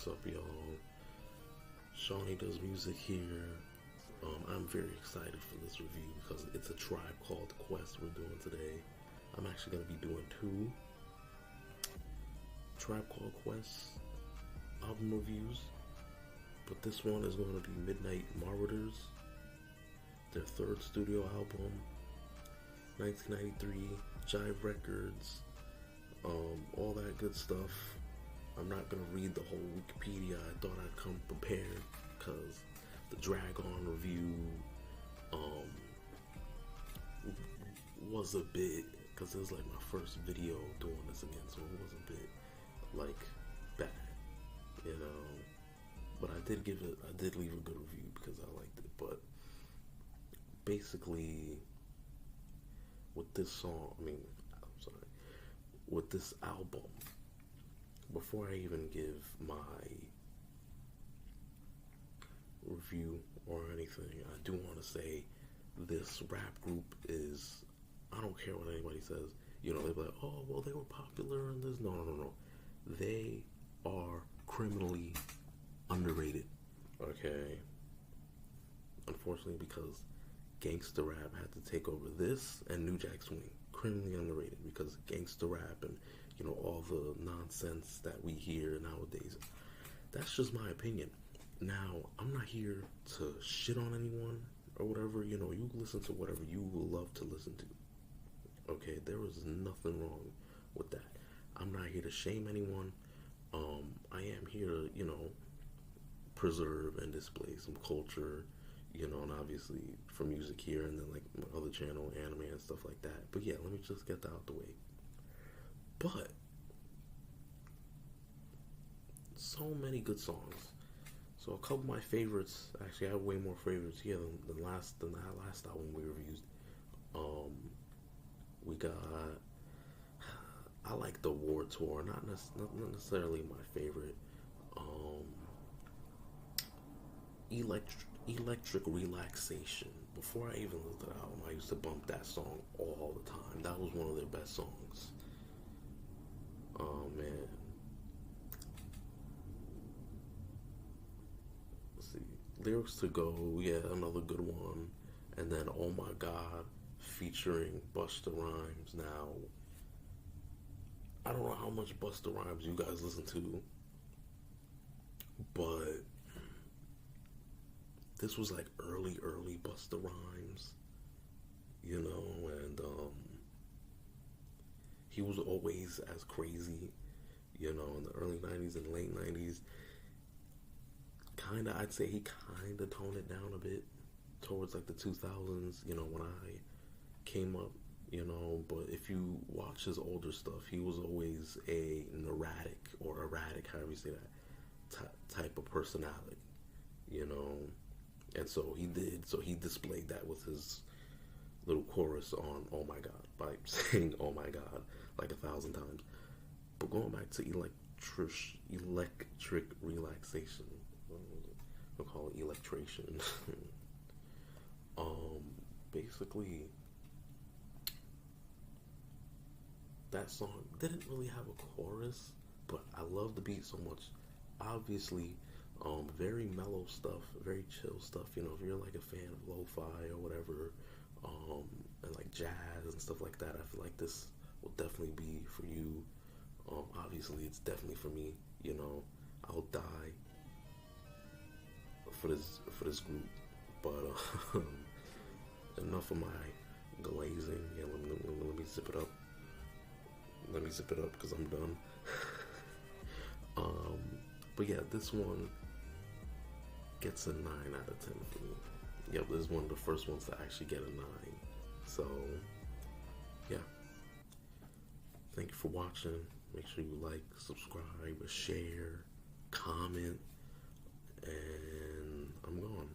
What's up, y'all? Shawnee Does Music here. I'm very excited for this review because it's a Tribe Called Quest we're doing today. I'm actually going to be doing two Tribe Called Quest album reviews, but this one is going to be Midnight Marauders, their third studio album, 1993, Jive Records, all that good stuff. I'm not going to read the whole Wikipedia. I thought I'd come prepared because the Drag On review was a bit, because it was like my first video doing this again, so it was a bit like bad, you know, but I did leave a good review because I liked it. But basically with this with this album, before I even give my review or anything, I do want to say this rap group is, I don't care what anybody says, you know, they're like, oh, well, they were popular and this. No. They are criminally underrated, okay? Unfortunately, because gangster rap had to take over this and New Jack Swing. Criminally underrated because gangster rap and, you know, all the nonsense that we hear nowadays. That's just my opinion. Now, I'm not here to shit on anyone or whatever. You know, you listen to whatever you love to listen to. Okay, there is nothing wrong with that. I'm not here to shame anyone. I am here to, you know, preserve and display some culture, you know, and obviously for music here, and then like my other channel, anime and stuff like that. But yeah, let me just get that out the way. But so many good songs. So a couple of my favorites, actually I have way more favorites here than that last album we reviewed. We got, I like the War Tour, not necessarily my favorite. Electric Relaxation. Before I even looked at the album, I used to bump that song all the time. That was one of their best songs. Oh man. Let's see. Lyrics to Go, yeah, another good one. And then Oh My God, featuring Busta Rhymes. Now, I don't know how much Busta Rhymes you guys listen to, but this was like early Busta Rhymes, you know, and he was always as crazy, you know, in the early 90s and late 90s. I'd say he kinda toned it down a bit towards like the 2000s, you know, when I came up, you know. But if you watch his older stuff, he was always a neurotic or erratic, however you say that, type of personality, you know. And so he displayed that with his little chorus on Oh My God, by saying Oh My God like 1,000 times. But going back to electric relaxation, we'll call it electration. Basically, that song didn't really have a chorus, but I love the beat so much. Obviously, very mellow stuff, very chill stuff. You know, if you're like a fan of lo-fi or whatever, and like jazz and stuff like that, I feel like this will definitely be for you. Obviously, it's definitely for me. You know, I'll die for this group. But enough of my glazing. Yeah, let me zip it up. Let me zip it up because I'm done. But yeah, this one gets a 9 out of 10 for me. Yep, this is one of the first ones to actually get a 9. So, yeah. Thank you for watching. Make sure you like, subscribe, share, comment, and I'm gone.